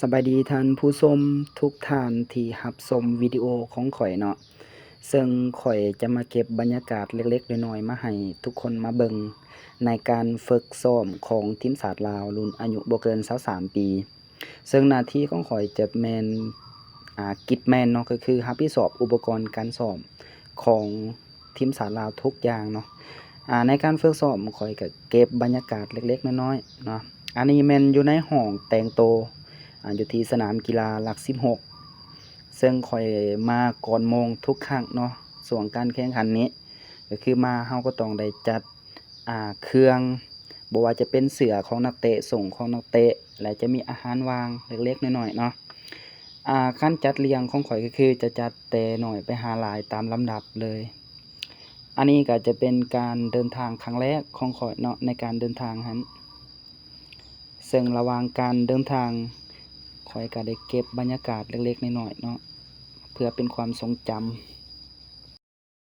สบายดีท่านผู้ชมทุกท่านที่รับชมวิดีโอของข้อยเนาะซึ่งข้อยจะมาเก็บบรรยากาศเล็กๆน้อยๆมาให้ทุกคนมาเบิ่งในการฝึกซ้อมของทีมชาติลาวรุ่นอายุบ่เกิน23ปีซึ่งหน้าที่ของข้อยจะแม่นกิจแม่นเนาะก็คือรับผิดชอบอุปกรณ์การซ้อมของทีมชาติลาวทุกอย่างเนาะในการฝึกซ้อมข้อยก็เก็บบรรยากาศเล็กๆน้อยๆเนาะอันนี้แม่นอยู่ในห้องแต่งโตว อยู่ที่สนามกีฬาหลัก16ซึ่งข้อยมาก่อนโมงทุกครั้งเนาะช่วงการแข่งขันนี้ก็คือมาเราก็ต้องได้จัดเครื่องบ่ว่าจะเป็นเสื้อของนักเตะส่งของนักเตะและจะมีอาหารวางเล็กๆน้อยๆเนาะการจัดเรียงของข้อยก็คือจะจัดแต่น้อยไปหาหลายตามลำดับเลยอันนี้ก็จะเป็นการเดินทางครั้งแรกของข้อยเนาะในการเดินทางหั้นซึ่งระหว่างการเดินทาง ข้อยก็ได้เก็บบรรยากาศเล็กๆน้อยๆเนาะเพื่อเป็นความทรงจำ